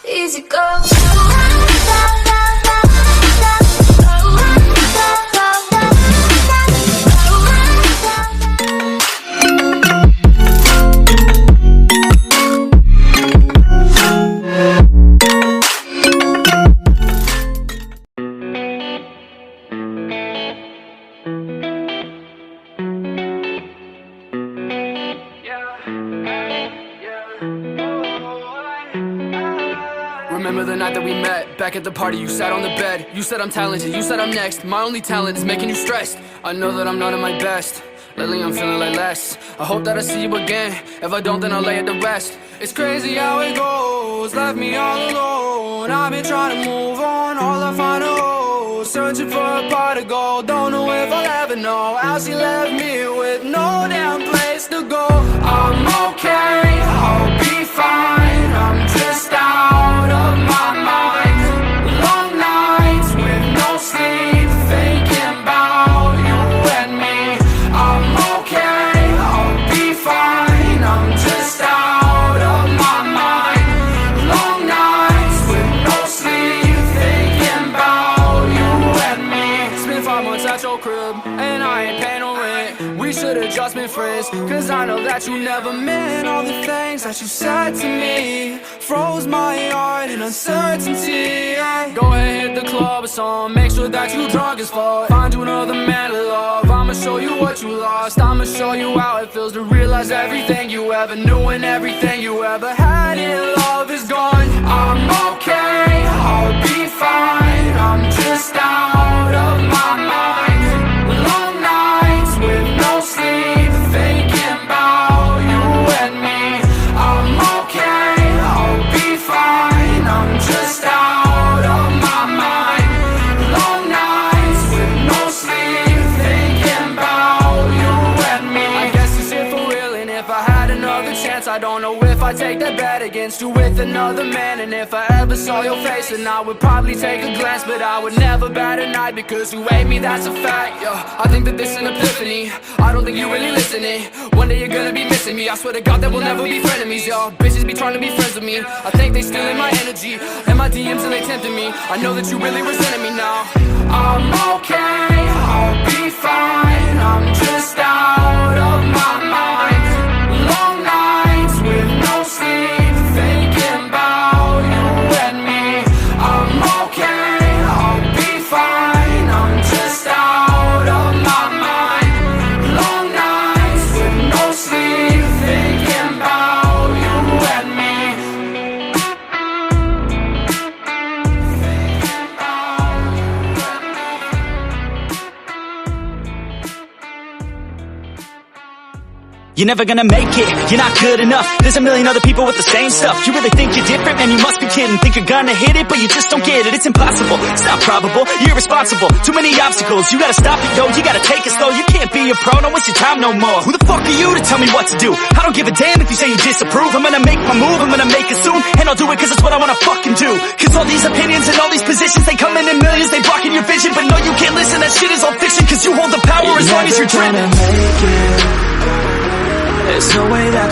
easy go. Remember the night that we met, back at the party, you sat on the bed. You said I'm talented, you said I'm next. My only talent is making you stressed. I know that I'm not at my best. Lately I'm feeling like less. I hope that I see you again. If I don't, then I'll lay it to rest. It's crazy how it goes, left me all alone. I've been trying to move on, all I find are holes. Searching for a pot of gold, don't know if I'll ever know how she left me with no damn place to go. I'm okay, I'll be fine. I'm just out of my mind. Long nights with no sleep, thinking about you and me. I'm okay, I'll be fine. I'm just out of my mind. Long nights with no sleep, thinking about you and me. It's been 5 months at your crib, and I ain't paying no rent. We should've just been friends, cause I know that you never meant all the things that you said to me. Froze my heart in uncertainty. Go ahead, hit the club or something, make sure that you drunk as fuck. Find you another man to love, I'ma show you what you lost. I'ma show you how it feels to realize everything you ever knew and everything you ever had in love is gone. I'm okay, I'll be fine. I'm just out of my mind. Long nights with no sleep, thinking about you and me. I'm okay, I'll be fine. I'm just out of my mind. Long nights with no sleep, thinking about you and me. I guess it's it for real, and if I had another chance, I don't know if I'd take that bet against you with another man. And if I ever saw your face, then I would probably take a glance, but I would never bat an eye, because you hate me, that's a fact. Yeah, I think that this is an epiphany. I don't think you really listening. One day you're gonna be missing me. I swear to God that we'll never be frenemies, y'all. Bitches be trying to be friends with me. I think they stealing my energy and my DMs, and they tempting me. I know that you really resenting me now. I'm okay, I'll be fine. I'm just out of my mind. Long nights with no sleep, thinking about you and me. I'm okay, I'll be fine. I'm just out of my mind. Long nights with no sleep, thinking about you and me. You're never gonna make it, you're not good enough. There's a million other people with the same stuff. You really think you're different? Man, you must be kidding. Think you're gonna hit it, but you just don't get it. It's impossible, it's not probable, you're irresponsible. Too many obstacles, you gotta stop it, yo. You gotta take it slow, you can't be a pro, don't waste your time no more. Who the fuck are you to tell me what to do? I don't give a damn if you say you disapprove. I'm gonna make my move, I'm gonna make it soon. And I'll do it cause it's what I wanna fucking do. Cause all these opinions and all these positions, they come in millions, they blocking your vision. But no, you can't listen, that shit is all fiction. Cause you hold the power as long as you're dreaming. There's no way that